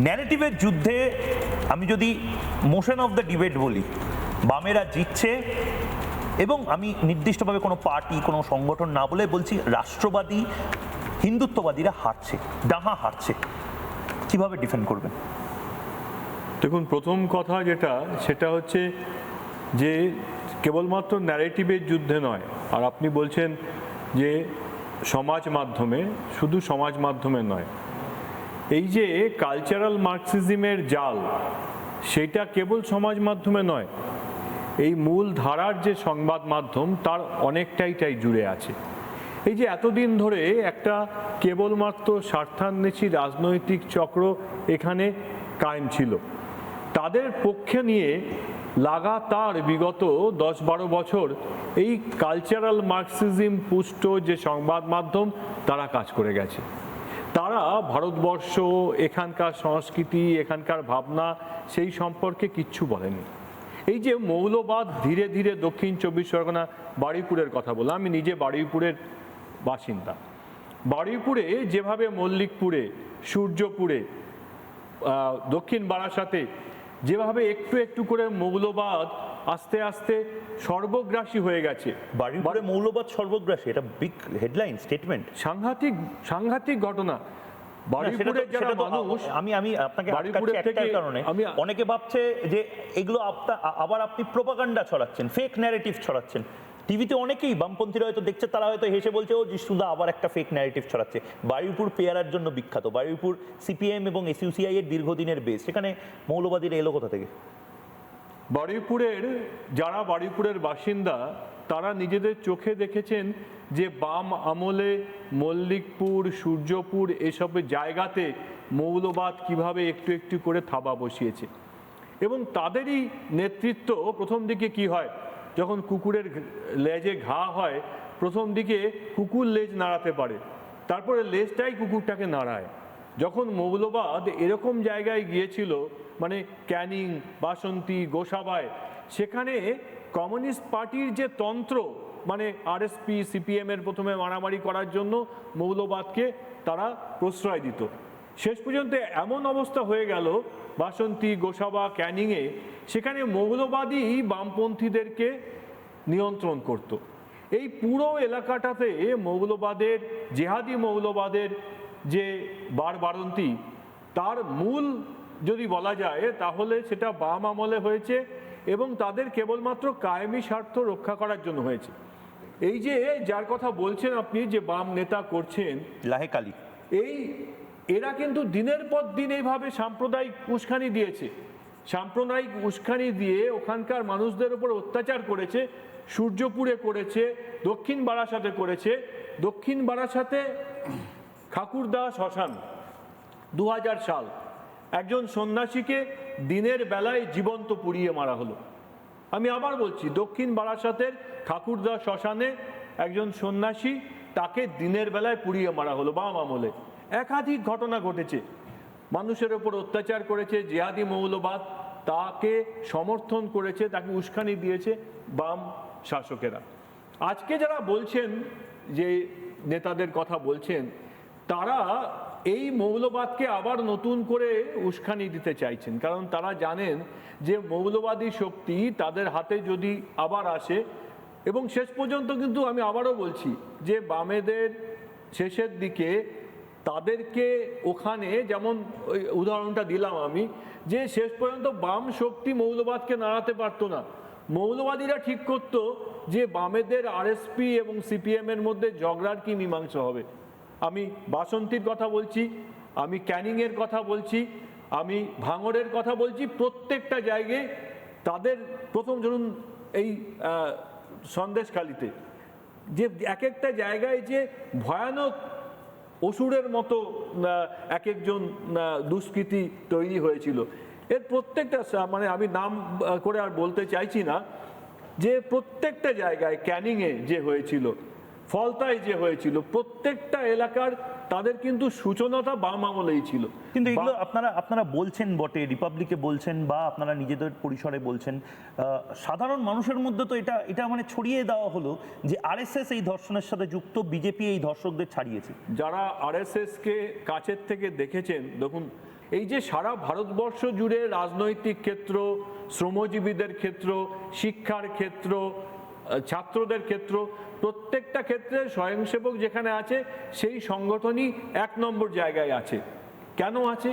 ন্যারেটিভের যুদ্ধে আমি যদি মোশন অফ দ্য ডিবেট বলি, বামেরা জিতছে, এবং আমি নির্দিষ্টভাবে কোনো পার্টি কোনো সংগঠন না বলে বলছি রাষ্ট্রবাদী হিন্দুত্ববাদীরা হারছে, ডাহা হারছে, কিভাবে ডিফেন্ড করবেন? দেখুন, প্রথম কথা যেটা সেটা হচ্ছে যে কেবলমাত্র ন্যারেটিভের যুদ্ধে নয়, আর আপনি বলছেন যে সমাজ মাধ্যমে, শুধু সমাজ মাধ্যমে নয়, এই যে কালচারাল মার্কসিজমের জাল, সেটা কেবল সমাজ মাধ্যমে নয়, এই মূল ধারার যে সংবাদ মাধ্যম তার অনেকটাই জুড়ে আছে। এই যে এতদিন ধরে একটা কেবলমাত্র স্বার্থান্বেষী রাজনৈতিক চক্র এখানে কায়েম ছিল, তাদের পক্ষে নিয়ে লাগাতার বিগত 10-12 বছর এই কালচারাল মার্কসিজম পুষ্ট যে সংবাদ মাধ্যম তারা কাজ করে গেছে। তারা ভারতবর্ষ, এখানকার সংস্কৃতি, এখানকার ভাবনা সেই সম্পর্কে কিচ্ছু বলেনি। এই যে মৌলবাদ ধীরে ধীরে দক্ষিণ 24 পরগনা, বারুইপুরের কথা বললাম, আমি নিজে বারুইপুরের বাসিন্দা। বারুইপুরে যেভাবে মল্লিকপুরে, সূর্যপুরে, দক্ষিণ বারাসাতে যেভাবে একটু একটু করে মৌলবাদ আস্তে আস্তে সর্বগ্রাসী হয়ে গেছে। বারুইপুরে মৌলবাদ সর্বগ্রাসী, এটা বিগ হেডলাইন স্টেটমেন্ট, সাংঘাতিক ঘটনা। বারুইপুরের যারা মানুষ, আমি আপনাকে আটকাচ্ছি একটাই কারণে, অনেকে ভাবছে যে এগুলো আবার আপনি প্রোপাগান্ডা ছড়াচ্ছেন, ফেক ন্যারেটিভ ছড়াচ্ছেন। টিভিতে অনেকেই বামপন্থীরা হয়তো দেখছে, তারা হয়তো হেসে বলছে ও যিশুদা আবার একটা ফেক ন্যারেটিভ ছড়াচ্ছে। বারুইপুর পেয়ারার জন্য বিখ্যাত, বারুইপুর সিপিএম এবং এসইউসিআই এর দীর্ঘদিনের বেস, সেখানে মৌলবাদীরা এলো কোথা থেকে? বারুইপুরের বাসিন্দা তারা নিজেদের চোখে দেখেছেন যে বাম আমলে মল্লিকপুর, সূর্যপুর এসব জায়গাতে মৌলবাদ কিভাবে একটু একটু করে থাবা বসিয়েছে। এবং তাদেরই নেতৃত্ব, প্রথম দিকে কি হয়, যখন কুকুরের লেজে ঘা হয়, প্রথম দিকে কুকুর লেজ নাড়াতে পারে, তারপরে লেজটাই কুকুরটাকে নাড়ায়। যখন মৌলবাদ এরকম জায়গায় গিয়েছিল, মানে ক্যানিং, বাসন্তী, গোসাবায়, সেখানে কমিউনিস্ট পার্টির যে তন্ত্র, মানে আরএসপি, সিপিএম এর প্রথমে মারামারি করার জন্য মৌলবাদকে তারা প্রশ্রয় দিত। শেষ পর্যন্ত এমন অবস্থা হয়ে গেল বাসন্তী, গোসাবা, ক্যানিংয়ে, সেখানে মৌলবাদী বামপন্থীদেরকে নিয়ন্ত্রণ করত। এই পুরো এলাকাটাতে মৌলবাদের, জেহাদি মৌলবাদের যে বাড়বাড়ন্তি, তার মূল যদি বলা যায় তাহলে সেটা বাম আমলে হয়েছে, এবং তাদের কেবলমাত্র কায়েমি স্বার্থ রক্ষা করার জন্য হয়েছে। এই যে যার কথা বলছেন আপনি, যে বাম নেতা করছেন লাহেকালি, এরা কিন্তু দিনের পর দিন এইভাবে সাম্প্রদায়িক উস্কানি দিয়েছে, সাম্প্রদায়িক উস্কানি দিয়ে ওখানকার মানুষদের উপর অত্যাচার করেছে। সূর্যপুরে করেছে, দক্ষিণ বারাসাতে করেছে। দক্ষিণ বারাসাতে ঠাকুরদা শ্মশান, 2000 সাল, একজন সন্ন্যাসীকে দিনের বেলায় জীবন্ত পুড়িয়ে মারা হলো। আমি আবার বলছি, দক্ষিণ বারাসাতের ঠাকুরদা শ্মশানে একজন সন্ন্যাসী, তাকে দিনের বেলায় পুড়িয়ে মারা হলো বাম আমলে। একাধিক ঘটনা ঘটেছে, মানুষের ওপর অত্যাচার করেছে জিহাদি মৌলবাদ, তাকে সমর্থন করেছে, তাকে উস্কানি দিয়েছে বাম শাসকেরা। আজকে যারা বলছেন, যে নেতাদের কথা বলছেন, তারা এই মৌলবাদকে আবার নতুন করে উস্কানি দিতে চাইছেন, কারণ তারা জানেন যে মৌলবাদী শক্তি তাদের হাতে যদি আবার আসে, এবং শেষ পর্যন্ত কিন্তু আমি আবারও বলছি যে বামেদের শেষের দিকে তাদেরকে ওখানে, যেমন ওই উদাহরণটা দিলাম আমি, যে শেষ পর্যন্ত বাম শক্তি মৌলবাদকে নাড়াতে পারতো না। মৌলবাদীরা ঠিক করতো যে বামেদের আরএসপি এবং সিপিএম এর মধ্যে ঝগড়ার কি মীমাংসা হবে। আমি বাসন্তীর কথা বলছি, আমি ক্যানিংয়ের কথা বলছি, আমি ভাঙড়ের কথা বলছি, প্রত্যেকটা জায়গায় তাদের প্রথম, ধরুন এই সন্দেশখালিতে, যে এক একটা জায়গায় যে ভয়ানক অসুরের মতো এক একজন দুষ্কৃতী তৈরি হয়েছিল, এর প্রত্যেকটা, মানে আমি নাম করে আর বলতে চাইছি না, যে প্রত্যেকটা জায়গায়, ক্যানিংয়ে যে হয়েছিল, ফলতায় যে হয়েছিল, প্রত্যেকটা এলাকার তাদের কিন্তু সূচনাটা বাম আমলেই ছিল। কিন্তু এগুলো আপনারা বলছেন বটে, রিপাবলিকে বলছেন, বা আপনারা নিজেদের পরিসরে বলছেন, সাধারণ মানুষের মধ্যে তো এটা মানে ছড়িয়ে দেওয়া হলো যে আরএসএস এই ধর্ষণের সাথে যুক্ত, বিজেপি এই ধর্ষকদের ছাড়িয়েছে। যারা আরএসএস কে কাছের থেকে দেখেছেন, দেখুন এই যে সারা ভারতবর্ষ জুড়ে রাজনৈতিক ক্ষেত্র, শ্রমজীবীদের ক্ষেত্র, শিক্ষার ক্ষেত্র, ছাত্রদের ক্ষেত্র, প্রত্যেকটা ক্ষেত্রে স্বয়ংসেবক যেখানে আছে সেই সংগঠনই 1 নম্বর জায়গায় আছে। কেন আছে?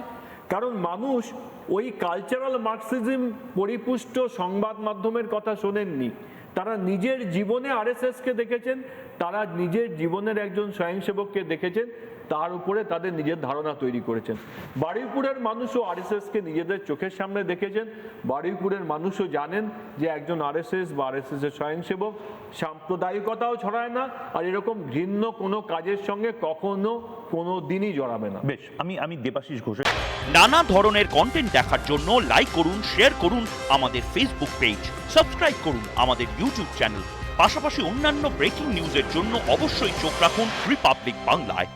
কারণ মানুষ ওই কালচারাল মার্কসিজম পরিপুষ্ট সংবাদ মাধ্যমের কথা শোনেননি, তারা নিজের জীবনে আরএসএসকে দেখেছেন, তারা নিজের জীবনের একজন স্বয়ংসেবককে দেখেছেন, তার উপরে তাদের নিজের ধারণা তৈরি করেছেন। বারুইপুরের মানুষও আরএসএসকে নিজেদের চোখের সামনে দেখেছেন। বারুইপুরের মানুষও জানেন যে একজন আরএসএস বা আরএসএস এর স্বয়ংসেবক সাম্প্রদায়িকতাও ছড়ায় না, আর এরকম ঘৃণ্য কোনো কাজের সঙ্গে কখনো কোনো দিনই জড়াবে না। বেশ, আমি দেবাশিস ঘোষ। নানা ধরনের কন্টেন্ট দেখার জন্য লাইক করুন, শেয়ার করুন আমাদের ফেসবুক পেজ, সাবস্ক্রাইব করুন আমাদের ইউটিউব চ্যানেল। পাশাপাশি অন্যান্য ব্রেকিং নিউজের জন্য অবশ্যই চোখ রাখুন রিপাবলিক বাংলায়।